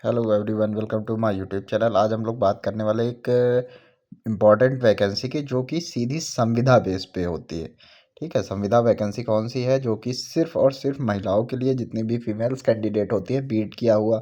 Hello everyone, welcome to my YouTube channel. आज हम लोग बात करने वाले एक इम्पॉर्टेंट वैकेंसी की, जो कि सीधी संविदा बेस पे होती है। ठीक है, संविदा वैकेंसी कौन सी है? जो कि सिर्फ और सिर्फ महिलाओं के लिए, जितनी भी फीमेल्स कैंडिडेट होती है, बीएड किया हुआ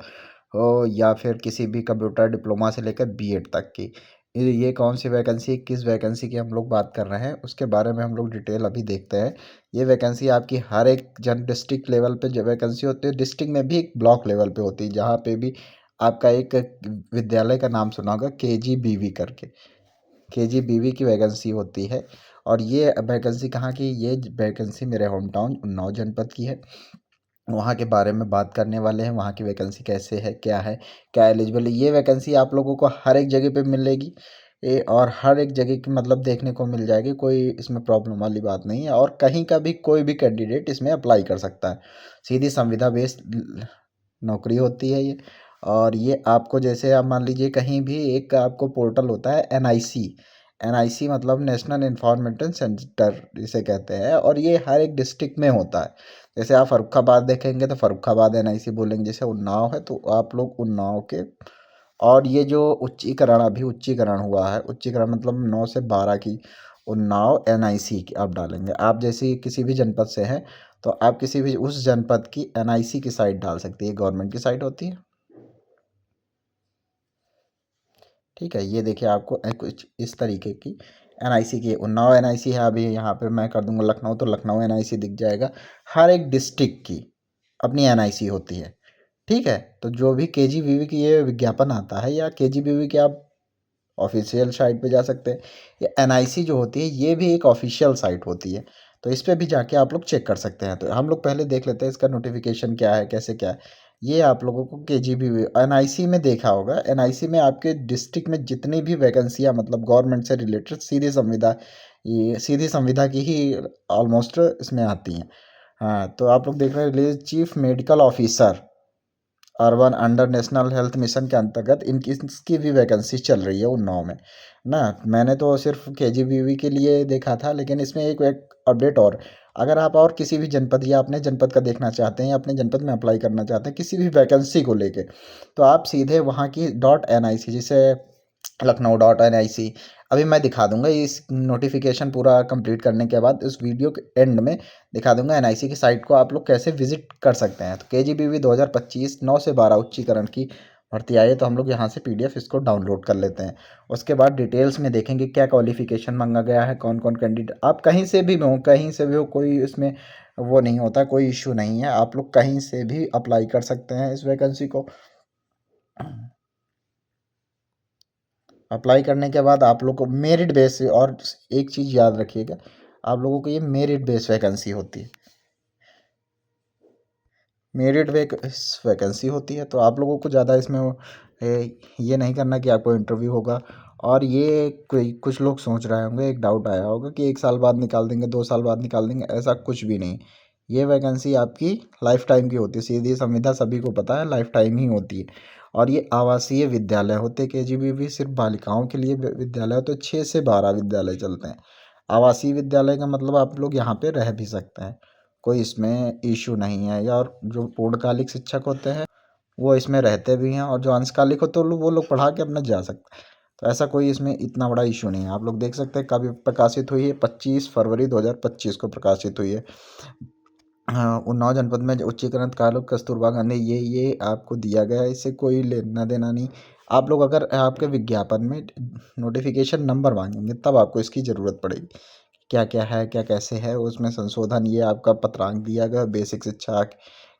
हो या फिर किसी भी कंप्यूटर डिप्लोमा से लेकर बीएड तक की। ये कौन सी वैकेंसी, किस वैकेंसी की हम लोग बात कर रहे हैं, उसके बारे में हम लोग डिटेल अभी देखते हैं। ये वैकेंसी आपकी हर एक जन डिस्ट्रिक्ट लेवल पे जो वैकेंसी होती है, डिस्ट्रिक्ट में भी एक ब्लॉक लेवल पे होती है, जहाँ पे भी आपका एक विद्यालय का नाम सुना होगा, केजीबीवी करके। केजीबीवी की वैकेंसी होती है। और ये वैकेंसी कहाँ की? ये वैकेंसी मेरे होम टाउन उन्नाव जनपद की है। वहाँ के बारे में बात करने वाले हैं। वहाँ की वैकेंसी कैसे है, क्या एलिजिबल है। ये वैकेंसी आप लोगों को हर एक जगह पे मिलेगी। और हर एक जगह की मतलब देखने को मिल जाएगी। कोई इसमें प्रॉब्लम वाली बात नहीं है, और कहीं का भी कोई भी कैंडिडेट इसमें अप्लाई कर सकता है। सीधी संविदा बेस्ड नौकरी होती है ये। और ये आपको, जैसे आप मान लीजिए, कहीं भी एक आपको पोर्टल होता है एनआईसी। एनआईसी मतलब नेशनल इंफॉर्मेशन सेंटर इसे कहते हैं, और ये हर एक डिस्ट्रिक्ट में होता है। जैसे आप फर्रुखाबाद देखेंगे तो फर्रुखाबाद एनआईसी बोलेंगे, जैसे उन्नाव है तो आप लोग उन्नाव के। और ये जो उच्चीकरण, अभी उच्चीकरण हुआ है, उच्चीकरण मतलब 9 से 12 की उन्नाव एनआईसी की आप डालेंगे। आप जैसे किसी भी जनपद से हैं तो आप किसी भी उस जनपद की एनआईसी की साइट डाल सकती है, गवर्नमेंट की साइट होती है। ठीक है, ये देखिए आपको कुछ इस तरीके की एनआईसी की उन्नाव एनआईसी है। अभी यहाँ पे मैं कर दूंगा लखनऊ, तो लखनऊ एनआईसी दिख जाएगा। हर एक डिस्ट्रिक्ट की अपनी एनआईसी होती है। ठीक है, तो जो भी केजीबीवी की ये विज्ञापन आता है, या केजीबीवी की आप ऑफिशियल साइट पे जा सकते हैं। ये एनआईसी जो होती है, ये भी एक ऑफिशियल साइट होती है। तो इस पे भी जाके आप लोग चेक कर सकते हैं। तो हम लोग पहले देख लेते हैं इसका नोटिफिकेशन क्या है, कैसे क्या है। ये आप लोगों को केजीबी एनआईसी में देखा होगा। एनआईसी में आपके डिस्ट्रिक्ट में जितनी भी वैकेंसियाँ मतलब गवर्नमेंट से रिलेटेड सीधी संविदा, ये सीधी संविदा की ही ऑलमोस्ट इसमें आती हैं। हाँ, तो आप लोग देख रहे हैं chief medical officer urban under national health mission के अंतर्गत इनकी इसकी भी वैकेंसी चल रही है उन्नाव में ना। मैंने तो सिर्फ केजीबीवी के लिए देखा था, लेकिन इसमें एक अपडेट और, अगर आप और किसी भी जनपद या अपने जनपद का देखना चाहते हैं, या अपने जनपद में अप्लाई करना चाहते हैं किसी भी वैकेंसी को लेके, तो आप सीधे वहाँ की .nic, जैसे लखनऊ.nic, अभी मैं दिखा दूंगा इस नोटिफिकेशन पूरा कंप्लीट करने के बाद, इस वीडियो के एंड में दिखा दूंगा एनआईसी की साइट को आप लोग कैसे विजिट कर सकते हैं। तो केजीबीवी 2025 9 से 12 उच्चीकरण की भर्ती आई है, तो हम लोग यहाँ से पीडीएफ इसको डाउनलोड कर लेते हैं। उसके बाद डिटेल्स में देखेंगे क्या क्वालिफिकेशन मांगा गया है, कौन कौन कैंडिडेट। आप कहीं से भी हो, कहीं से भी हो, कोई इसमें वो नहीं होता, कोई इश्यू नहीं है। आप लोग कहीं से भी अप्लाई कर सकते हैं इस वैकेंसी को। अप्लाई करने के बाद आप लोग को मेरिट बेस, और एक चीज़ याद रखिएगा, आप लोगों को ये मेरिट बेस वैकेंसी होती है। मेरिट वैकेंसी होती है, तो आप लोगों को ज़्यादा इसमें ये नहीं करना कि आपको इंटरव्यू होगा। और ये कोई कुछ लोग सोच रहे होंगे, एक डाउट आया होगा कि 1 साल बाद निकाल देंगे, 2 साल बाद निकाल देंगे, ऐसा कुछ भी नहीं। ये वैकेंसी आपकी लाइफ टाइम की होती है। सीधी संविदा सभी को पता है, लाइफ टाइम ही होती है। और ये आवासीय विद्यालय होते, केजीबीवी सिर्फ बालिकाओं के लिए विद्यालय होते, 6 से 12 विद्यालय चलते हैं। आवासीय विद्यालय का मतलब आप लोग यहाँ पे रह भी सकते हैं, कोई इसमें इशू नहीं है। या और जो पूर्णकालिक शिक्षक होते हैं वो इसमें रहते भी हैं, और जो अंशकालिक होते हैं वो लोग पढ़ा के अपना जा सकते हैं। तो ऐसा कोई इसमें इतना बड़ा इशू नहीं है। आप लोग देख सकते हैं कभी प्रकाशित हुई है, 25 फरवरी 2025 को प्रकाशित हुई है। हाँ, उन्नाव जनपद में जो उच्चीकरण कालों कस्तूरबा गांधी, ये आपको दिया गया है, इससे कोई लेना देना नहीं। आप लोग अगर आपके विज्ञापन में नोटिफिकेशन नंबर मांगेंगे, तब आपको इसकी ज़रूरत पड़ेगी। क्या क्या है, क्या कैसे है उसमें संशोधन, ये आपका पत्रांक दिया गया बेसिक शिक्षा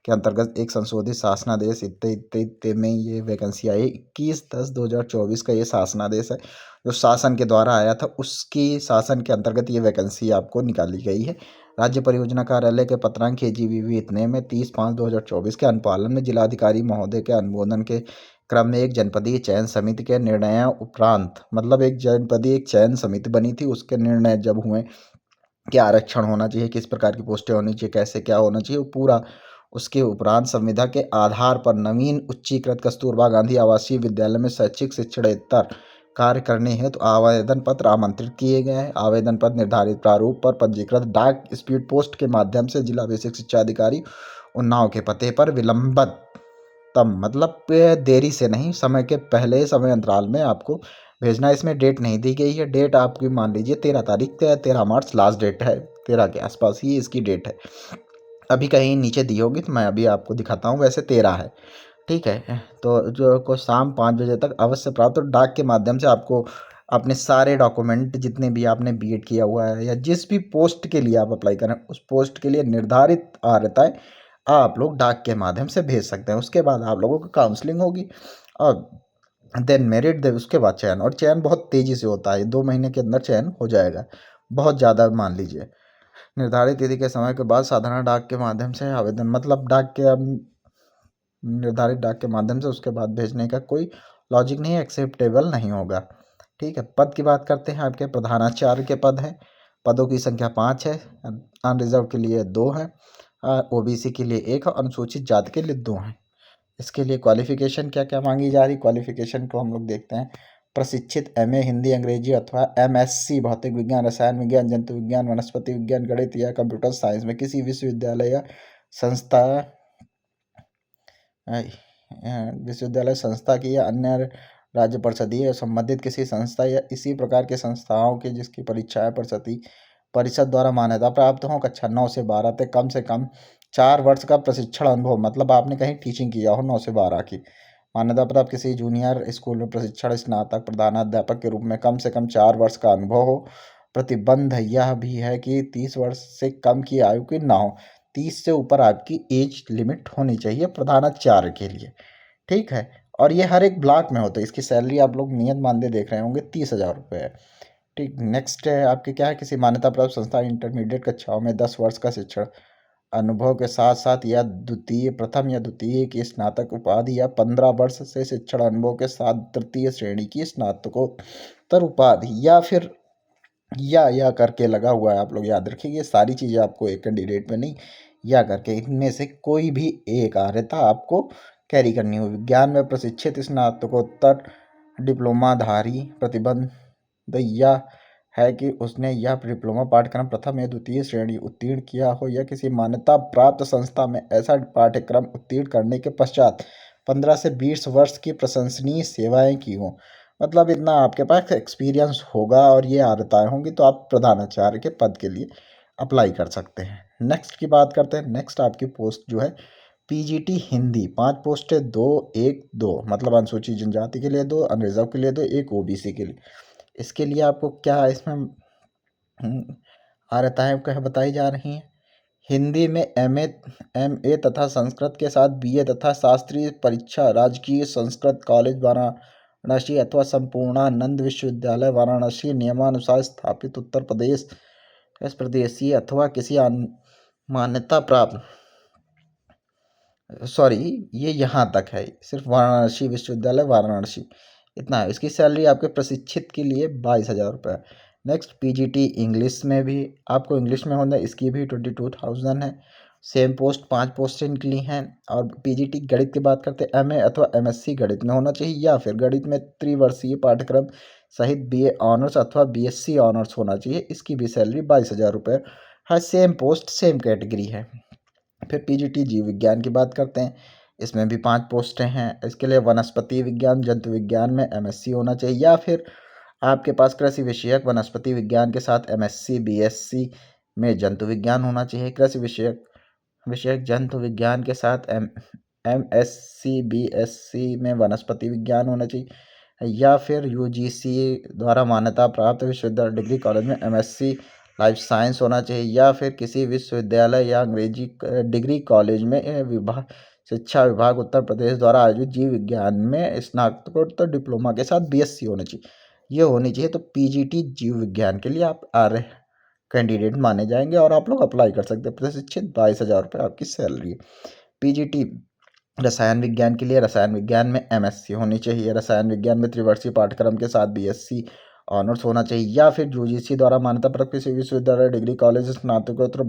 के अंतर्गत एक संशोधित शासनादेश, इतने इतने इतने में ये वैकेंसी आई। 21/10/2024 का ये शासनादेश है, जो शासन के द्वारा आया था, उसकी शासन के अंतर्गत ये वैकेंसी आपको निकाली गई है। राज्य परियोजना कार्यालय के पत्रांक केजीबीवी इतने में 30/5/2024 के अनुपालन में जिलाधिकारी महोदय के अनुमोदन के क्रम में एक जनपदीय चयन समिति के निर्णय उपरांत, मतलब एक जनपदीय एक चयन समिति बनी थी, उसके निर्णय जब हुए कि आरक्षण होना चाहिए, किस प्रकार की पोस्टें होनी चाहिए, कैसे क्या होना चाहिए, वो पूरा उसके उपरांत संविदा के आधार पर नवीन उच्चीकृत कस्तूरबा गांधी आवासीय विद्यालय में शैक्षिक शिक्षणेतर कार्य करने हेतु तो आवेदन पत्र आमंत्रित किए गए हैं। आवेदन पत्र निर्धारित प्रारूप पर पंजीकृत डाक स्पीड पोस्ट के माध्यम से जिला बेसिक शिक्षा अधिकारी उन्नाव के पते पर विलंबित तब मतलब देरी से नहीं, समय के पहले समय अंतराल में आपको भेजना। इसमें डेट नहीं दी गई है। डेट आपकी मान लीजिए 13 तारीख, 13 मार्च लास्ट डेट है, 13 के आसपास ही इसकी डेट है। अभी कहीं नीचे दी होगी तो मैं अभी आपको दिखाता हूँ, वैसे 13 है। ठीक है, तो जो को शाम 5 बजे तक अवश्य प्राप्त, तो डाक के माध्यम से आपको अपने सारे डॉक्यूमेंट जितने भी आपने बीएड किया हुआ है या जिस भी पोस्ट के लिए आप अप्लाई करें उस पोस्ट के लिए निर्धारित अर्हताएं आप लोग डाक के माध्यम से भेज सकते हैं। उसके बाद आप लोगों की काउंसलिंग होगी और देन मेरिट दे, उसके बाद चयन, और चयन बहुत तेज़ी से होता है, 2 महीने के अंदर चयन हो जाएगा। बहुत ज़्यादा मान लीजिए निर्धारित तिथि के समय के बाद साधारण डाक के माध्यम से आवेदन, मतलब डाक के निर्धारित डाक के माध्यम से उसके बाद भेजने का कोई लॉजिक नहीं है, एक्सेप्टेबल नहीं होगा। ठीक है, पद की बात करते हैं। आपके प्रधानाचार्य के पद हैं, पदों की संख्या 5 है। अनरिजर्व के लिए 2 है, ओबीसी के लिए 1 है, अनुसूचित जाति के लिए 2 हैं। इसके लिए क्वालिफिकेशन क्या क्या मांगी जा रही, क्वालिफिकेशन को हम लोग देखते हैं। प्रशिक्षित एमए हिंदी अंग्रेजी अथवा एमएससी भौतिक विज्ञान, रसायन विज्ञान, जंतु विज्ञान, वनस्पति विज्ञान, गणित या कंप्यूटर साइंस में किसी विश्वविद्यालय या संस्था विश्वविद्यालय संस्था की या अन्य राज्य परिषदीय या संबंधित किसी संस्था या इसी प्रकार के संस्थाओं की जिसकी परीक्षाएं परिषद द्वारा मान्यता प्राप्त हों। कक्षा 9 से 12 तक कम से कम 4 वर्ष का प्रशिक्षण अनुभव, मतलब आपने कहीं टीचिंग किया हो 9 से 12 की मान्यता प्राप्त किसी जूनियर स्कूल में प्रशिक्षण स्नातक प्रधानाध्यापक के रूप में कम से कम 4 वर्ष का अनुभव हो। प्रतिबंध यह भी है कि 30 वर्ष से कम की आयु की ना हो। 30 से ऊपर आपकी एज लिमिट होनी चाहिए प्रधानाचार्य के लिए। ठीक है, और ये हर एक ब्लॉक में होता है। इसकी सैलरी आप लोग नियत मानदेय देख रहे होंगे 30,000 रुपये है। ठीक, नेक्स्ट है आपके क्या है, किसी मान्यता प्राप्त संस्था इंटरमीडिएट कक्षाओं में 10 वर्ष का शिक्षण अनुभव के साथ साथ या द्वितीय प्रथम या द्वितीय की स्नातक उपाधि या 15 वर्ष से शिक्षण अनुभव के साथ तृतीय श्रेणी की स्नातकोत्तर उपाधि या फिर या करके लगा हुआ है, आप लोग याद रखिए। ये सारी चीज़ें आपको एक कैंडिडेट में नहीं, या करके इनमें से कोई भी एक अर्हता आपको कैरी करनी हो। विज्ञान में प्रशिक्षित स्नातकोत्तर डिप्लोमाधारी प्रतिबंध यह है कि उसने यह डिप्लोमा पाठ्यक्रम प्रथम या द्वितीय श्रेणी उत्तीर्ण किया हो या किसी मान्यता प्राप्त संस्था में ऐसा पाठ्यक्रम उत्तीर्ण करने के पश्चात 15 से 20 वर्ष की प्रशंसनीय सेवाएं की हों। मतलब इतना आपके पास एक्सपीरियंस होगा और ये अर्हताएं होंगी तो आप प्रधानाचार्य के पद के लिए अप्लाई कर सकते हैं। नेक्स्ट की बात करते हैं। नेक्स्ट आपकी पोस्ट जो है पीजीटी हिंदी, 5 पोस्ट है, 2 1 2, मतलब अनुसूचित जनजाति के लिए 2, अनरिजर्व के लिए 2, 1 ओबीसी के लिए। इसके लिए आपको क्या इसमें अर्हताएं क्या बताई जा रही हैं। हिंदी में एमए तथा संस्कृत के साथ बीए तथा शास्त्रीय परीक्षा राजकीय संस्कृत कॉलेज वाराणसी अथवा संपूर्णानंद विश्वविद्यालय वाराणसी नियमानुसार स्थापित उत्तर प्रदेश इस प्रदेशीय अथवा किसी मान्यता प्राप्त, सॉरी ये यहाँ तक है, सिर्फ वाराणसी विश्वविद्यालय वाराणसी, इतना है। इसकी सैलरी आपके प्रशिक्षित के लिए 22,000 रुपये। नेक्स्ट पीजीटी इंग्लिश में भी आपको इंग्लिश में होना है, इसकी भी 22,000 है। सेम पोस्ट 5 पोस्ट निकली हैं। और पीजीटी गणित की बात करते हैं, एमए अथवा एमएससी गणित में होना चाहिए या फिर गणित में त्रिवर्षीय पाठ्यक्रम सहित बीए ऑनर्स अथवा बीएससी ऑनर्स होना चाहिए। इसकी भी सैलरी 22,000 रुपये है। सेम पोस्ट सेम कैटेगरी है। फिर पीजीटी जीव विज्ञान की बात करते हैं। इसमें भी 5 पोस्टें हैं। इसके लिए वनस्पति विज्ञान जंतु विज्ञान में एमएससी होना चाहिए या फिर आपके पास कृषि विषयक वनस्पति विज्ञान के साथ एमएससी बीएससी में जंतु विज्ञान होना चाहिए। कृषि विषयक जंतु विज्ञान के साथ एमएससी बीएससी में वनस्पति विज्ञान होना चाहिए या फिर यूजीसी द्वारा मान्यता प्राप्त विश्वविद्यालय डिग्री कॉलेज में एमएससी लाइफ साइंस होना चाहिए या फिर किसी विश्वविद्यालय या अंग्रेजी डिग्री कॉलेज में शिक्षा विभाग उत्तर प्रदेश द्वारा आयोजित जीव विज्ञान में स्नातकोत्तर डिप्लोमा के साथ बीएससी होनी चाहिए। ये होनी चाहिए। तो पीजीटी जीव विज्ञान के लिए आप आर्य कैंडिडेट माने जाएंगे और आप लोग अप्लाई कर सकते हैं। प्रशिक्षित 22,000 रुपये आपकी सैलरी है। पीजीटी रसायन विज्ञान के लिए रसायन विज्ञान में एमएससी होनी चाहिए। रसायन विज्ञान में त्रिवर्षीय पाठ्यक्रम के साथ बीएससी ऑनर्स होना चाहिए या फिर यूजीसी द्वारा मान्यता प्राप्त किसी विश्वविद्यालय डिग्री कॉलेज स्नातकोत्तर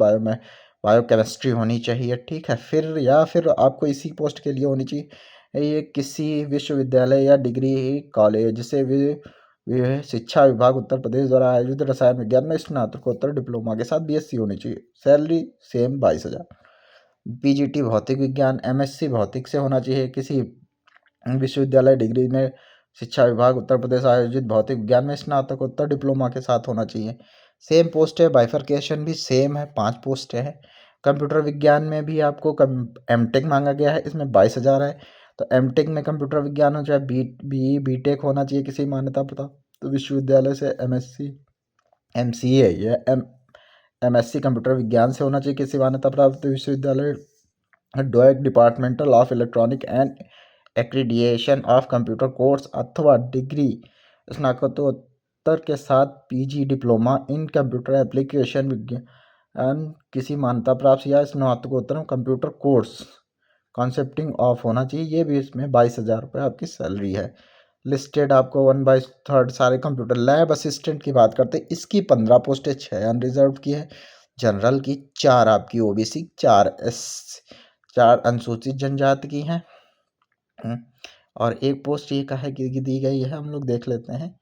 बायोकेमिस्ट्री होनी चाहिए। ठीक है, फिर या फिर आपको इसी पोस्ट के लिए होनी चाहिए ये किसी विश्वविद्यालय या डिग्री कॉलेज से शिक्षा विभाग उत्तर प्रदेश द्वारा आयोजित रसायन विज्ञान में स्नातकोत्तर डिप्लोमा के साथ बीएससी होनी चाहिए। Salary same 22,000। पीजीटी भौतिक विज्ञान, एमएससी भौतिक से होना चाहिए। किसी विश्वविद्यालय डिग्री में शिक्षा विभाग उत्तर प्रदेश आयोजित भौतिक विज्ञान में स्नातकोत्तर डिप्लोमा के साथ होना चाहिए। सेम पोस्ट है, बाइफरकेशन भी सेम है, 5 पोस्ट है। कंप्यूटर विज्ञान में भी आपको एमटेक मांगा गया है, इसमें 22,000 है। तो एमटेक में कंप्यूटर विज्ञान हो, चाहे बीटेक होना चाहिए किसी मान्यता प्राप्त विश्वविद्यालय से। एमएससी एमसीए या एमएससी कंप्यूटर विज्ञान से होना चाहिए किसी मान्यता प्राप्त विश्वविद्यालय। डोएक departmental of electronic and accreditation of computer course अथवा डिग्री स्नातकोत्तर के साथ PG diploma in computer application विज्ञान किसी मान्यता प्राप्त या स्नातकोत्तर कंप्यूटर कोर्स कॉन्सेप्टिंग ऑफ होना चाहिए। ये भी इसमें 22,000 रुपये आपकी सैलरी है। लिस्टेड आपको 1/3 सारे कंप्यूटर। लैब असिस्टेंट की बात करते हैं, इसकी 15 पोस्टें, 6 अनरिजर्व की है, जनरल की 4 आपकी ओबीसी, 4 अनुसूचित जनजाति की हैं। और एक पोस्ट ये कहा कि दी गई है, हम लोग देख लेते हैं,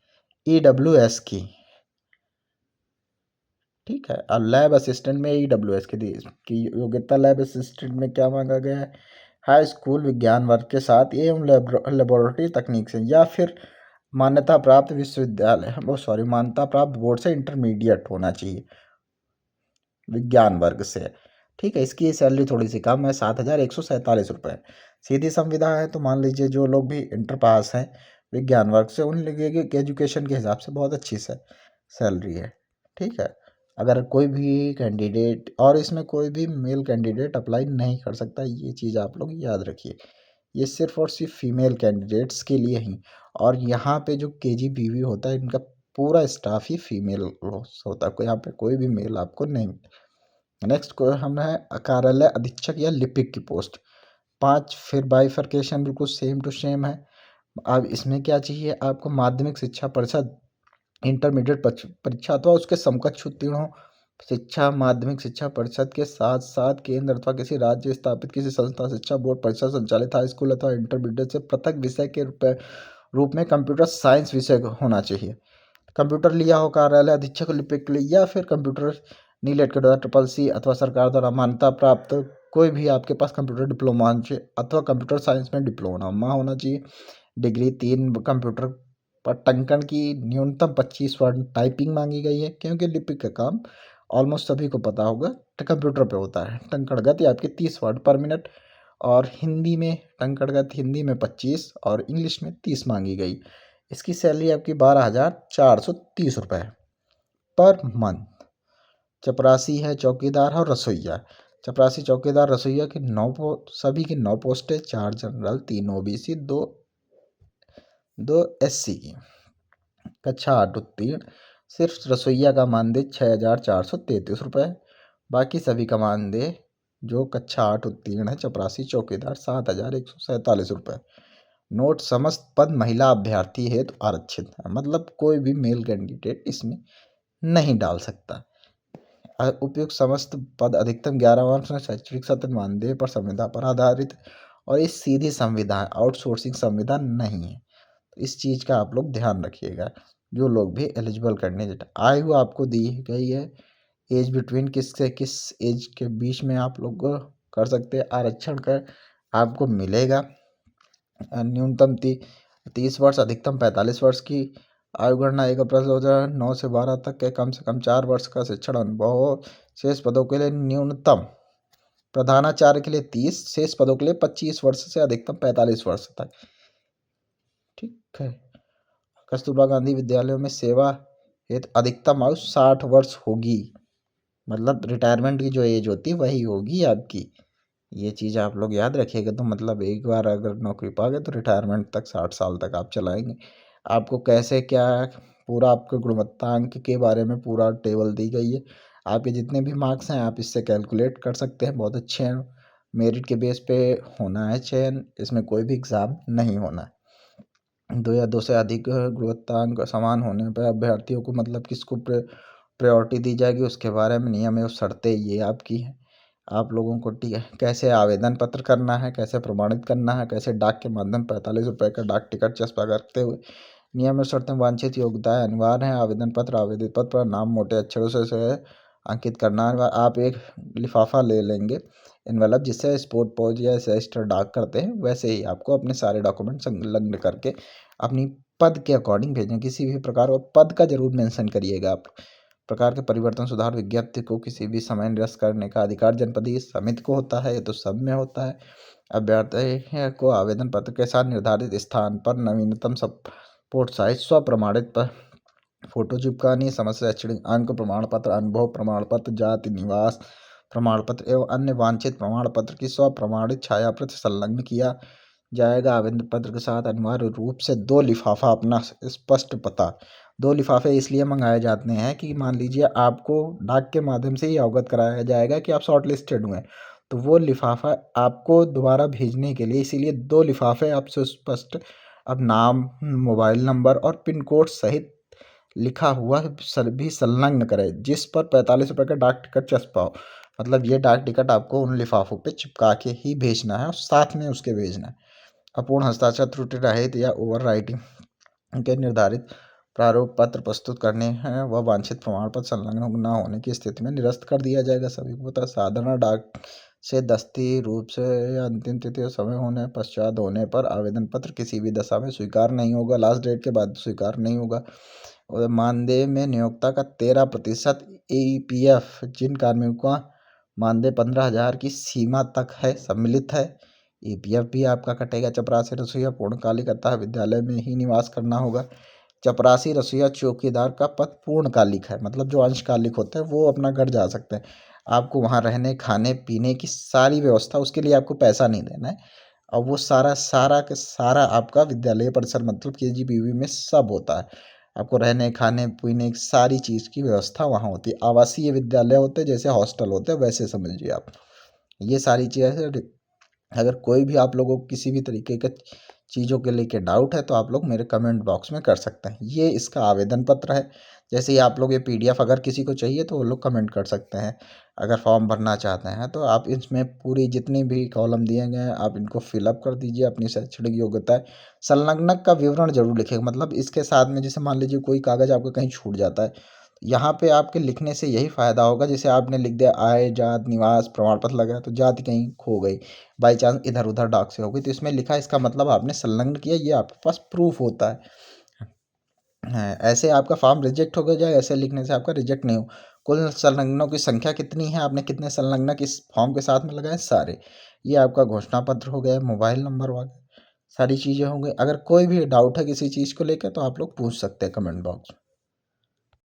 ईडब्ल्यूएस की। ठीक है, और लैब असिस्टेंट में ईडब्ल्यूएस की योग्यता। लैब असिस्टेंट में क्या मांगा गया है? हाई स्कूल विज्ञान वर्ग के साथ एवं लेबोरेटरी तकनीक से या फिर मान्यता प्राप्त विश्वविद्यालय मान्यता प्राप्त बोर्ड से इंटरमीडिएट होना चाहिए विज्ञान वर्ग से। ठीक है, इसकी सैलरी थोड़ी सी कम है, 7,147 रुपये। सीधी संविदा है, तो मान लीजिए जो लोग भी इंटर पास हैं विज्ञान वर्ग से, उन लोगों की एजुकेशन के हिसाब से बहुत अच्छी सैलरी है। ठीक है, अगर कोई भी कैंडिडेट, और इसमें कोई भी मेल कैंडिडेट अप्लाई नहीं कर सकता, ये चीज़ आप लोग याद रखिए। ये सिर्फ और सिर्फ फीमेल कैंडिडेट्स के लिए ही। और यहाँ पे जो केजीबीवी होता है, इनका पूरा स्टाफ ही फीमेल होता है, यहाँ पे कोई भी मेल आपको नहीं। नेक्स्ट को हम है कार्यालय अधीक्षक या लिपिक की पोस्ट, 5। फिर बाइफरकेशन बिल्कुल सेम टू सेम है। अब इसमें क्या चाहिए आपको? माध्यमिक शिक्षा परिषद इंटरमीडिएट परीक्षा अथवा उसके समकक्ष उत्तीर्ण हो। शिक्षा माध्यमिक शिक्षा परिषद के साथ साथ केंद्र अथवा किसी राज्य स्थापित किसी संस्था शिक्षा बोर्ड परिषद संचालित हाई स्कूल अथवा इंटरमीडिएट से पृथक विषय के रूप में कंप्यूटर साइंस विषय होना चाहिए। कंप्यूटर लिया हो कार्यालय अधीक्षक लिपिक के लिए, या फिर कंप्यूटर नीलेट के द्वारा CCC अथवा सरकार द्वारा मान्यता प्राप्त कोई भी आपके पास कंप्यूटर डिप्लोमा अथवा कंप्यूटर साइंस में डिप्लोमा होना चाहिए। डिग्री 3 कंप्यूटर पट्टांकन की न्यूनतम 25 वर्ड टाइपिंग मांगी गई है, क्योंकि लिपिक का काम ऑलमोस्ट सभी को पता होगा कंप्यूटर पे होता है। टंकणगति आपकी 30 वर्ड पर मिनट, और हिंदी में टंकणगति हिंदी में 25 और इंग्लिश में 30 मांगी गई। इसकी सैलरी आपकी 12,430 रुपये पर मंथ। चपरासी है चौकीदार और रसोइया। चपरासी चौकीदार रसोइया की सभी की 9 पोस्टें, 4 जनरल, 3 ओबीसी, 2 एससी की। कक्षा 8 उत्तीर्ण। सिर्फ रसोइया का मानदेय 6,433 रुपये। बाकी सभी का मानदेय जो कक्षा 8 उत्तीर्ण है चपरासी चौकीदार 7,147 रुपये। नोट, समस्त पद महिला अभ्यर्थी हेतु आरक्षित है, मतलब कोई भी मेल कैंडिडेट इसमें नहीं डाल सकता। उपयुक्त समस्त पद अधिकतम 11 वर्ष में शैक्षणिक सत्र मानदेय पर संविदा पर आधारित, और ये सीधी संविदा है, आउटसोर्सिंग संविदा नहीं है। तो इस चीज़ का आप लोग ध्यान रखिएगा, जो लोग भी एलिजिबल कैंडिडेट। आयु आपको दी गई है, एज बिटवीन किस से किस एज के बीच में आप लोग कर सकते हैं आरक्षण का आपको मिलेगा। न्यूनतम 30 वर्ष, अधिकतम 45 वर्ष की आयु गणना 1 अप्रैल 2009 से 12 तक के कम से कम 4 वर्ष का शिक्षण अनुभव हो। शेष पदों के लिए न्यूनतम प्रधानाचार्य के लिए 30, शेष पदों के लिए 25 वर्ष से अधिकतम 45 वर्ष तक। ठीक है, कस्तूरबा गांधी विद्यालयों में सेवा हेतु अधिकतम आयु 60 वर्ष होगी, मतलब रिटायरमेंट की जो एज होती है वही होगी आपकी। ये चीज़ आप लोग याद रखिएगा। तो मतलब एक बार अगर नौकरी पा गए तो रिटायरमेंट तक 60 साल तक आप चलाएंगे। आपको कैसे क्या पूरा आपके गुणवत्तांक के बारे में पूरा टेबल दी गई है। आपके जितने भी मार्क्स हैं आप इससे कैलकुलेट कर सकते हैं, बहुत अच्छे हैं। मेरिट के बेस पे होना है चयन, इसमें कोई भी एग्ज़ाम नहीं होना है। 2 या 2 से अधिक गुणवत्तांक समान होने पर अभ्यर्थियों को मतलब किसको प्रायोरिटी दी जाएगी उसके बारे में नियम एवं शर्तें ये आपकी हैं। आप लोगों को ठीक है कैसे आवेदन पत्र करना है, कैसे प्रमाणित करना है, कैसे डाक के माध्यम 45 रुपये का डाक टिकट चस्पा करते हुए नियम और शर्तें। वांछित योग्यताएं अनिवार्य हैं। आवेदन पत्र आवेदित पत्र पर नाम मोटे अक्षरों से अंकित करना है। आप एक लिफाफा ले लेंगे, इन्वेलप जिससे स्पोर्ट पोज या रजिस्टर डाक करते हैं, वैसे ही आपको अपने सारे डॉक्यूमेंट संलग्न करके अपनी पद के अकॉर्डिंग भेजें। किसी भी प्रकार और पद का जरूर मेंशन करिएगा आप। प्रकार के परिवर्तन सुधार विज्ञप्ति को किसी भी समय निरस्त करने का अधिकार जनपदीय समिति को होता है, ये तो सब में होता है। अभ्यर्थी को आवेदन पत्र के साथ निर्धारित स्थान पर नवीनतम सपोर्ट साइज स्वप्रमाणित पर फोटो चिपकानी, समस्त शैक्षणिक अंक प्रमाण पत्र, अनुभव प्रमाण पत्र, जाति निवास प्रमाण पत्र एवं अन्य वांछित प्रमाण पत्र की स्वप्रमाणित छायाप्रति संलग्न किया जाएगा। आवेदन पत्र के साथ अनिवार्य रूप से 2 लिफाफा अपना स्पष्ट पता। 2 लिफाफे इसलिए मंगाए जाते हैं कि मान लीजिए आपको डाक के माध्यम से ही अवगत कराया जाएगा कि आप शॉर्ट लिस्टेड हुए, तो वो लिफाफा आपको दोबारा भेजने के लिए, इसीलिए 2 लिफाफे आपसे स्पष्ट अब नाम, मोबाइल नंबर और पिन कोड सहित लिखा हुआ भी संलग्न करें, जिस पर 45 रुपये का डाक टिकट चस्पा हो। मतलब ये डाक टिकट आपको उन लिफाफों पे चिपका के ही भेजना है और साथ में उसके भेजना है। अपूर्ण हस्ताक्षर, त्रुटि रहित या ओवर राइटिंग के निर्धारित प्रारूप पत्र प्रस्तुत करने हैं व वांछित प्रमाण पत्र संलग्न न होने की स्थिति में निरस्त कर दिया जाएगा। सभी को पता। साधारण डाक से दस्ती रूप से या अंतिम तिथि और समय होने पश्चात होने पर आवेदन पत्र किसी भी दशा में स्वीकार नहीं होगा। लास्ट डेट के बाद स्वीकार नहीं होगा। और मानदेय में नियोक्ता का 13% EPF जिन कार्मिकों का मानदेय 15,000 की सीमा तक है सम्मिलित है, EPF भी आपका कटेगा। चपरासी रसोईया पूर्णकालिक अतः विद्यालय में ही निवास करना होगा। चपरासी रसोईया चौकीदार का पद पूर्णकालिक है, मतलब जो अंशकालिक होते हैं वो अपना घर जा सकते हैं। आपको वहाँ रहने खाने पीने की सारी व्यवस्था, उसके लिए आपको पैसा नहीं देना है। और वो सारा सारा के सारा आपका विद्यालय परिसर मतलब KG-PV में सब होता है। आपको रहने खाने पीने की सारी चीज़ की व्यवस्था वहाँ होती है। आवासीय विद्यालय होते हैं, जैसे हॉस्टल होते हैं वैसे समझिए आप। ये सारी चीज़ें, अगर कोई भी आप लोगों को किसी भी तरीके के चीज़ों के लेके डाउट है तो आप लोग मेरे कमेंट बॉक्स में कर सकते हैं। ये इसका आवेदन पत्र है। जैसे ही आप लोग ये PDF अगर किसी को चाहिए तो वो लोग कमेंट कर सकते हैं। अगर फॉर्म भरना चाहते हैं तो आप इसमें पूरी जितनी भी कॉलम दिए गए हैं आप इनको फिलअप कर दीजिए। अपनी शैक्षणिक योग्यता है, संलग्नक का विवरण जरूर लिखिएगा। मतलब इसके साथ में जैसे मान लीजिए कोई कागज़ आपका कहीं छूट जाता है, यहाँ पे आपके लिखने से यही फ़ायदा होगा। जैसे आपने लिख दिया आय, जात, निवास प्रमाण पत्र लगा तो जाति कहीं खो गई, बाई चांस इधर उधर डाक से हो गई, तो इसमें लिखा है इसका मतलब आपने संलग्न किया, ये आपके पास प्रूफ होता है। ऐसे आपका फॉर्म रिजेक्ट हो जाए, ऐसे लिखने से आपका रिजेक्ट नहीं हो। कुल संलग्नों की संख्या कितनी है, आपने कितने संलग्नक इस फॉर्म के साथ में लगाए सारे, ये आपका घोषणा पत्र हो गया, मोबाइल नंबर वगैरह सारी चीज़ें हो गई। अगर कोई भी डाउट है किसी चीज़ को लेकर तो आप लोग पूछ सकते हैं कमेंट बॉक्स में।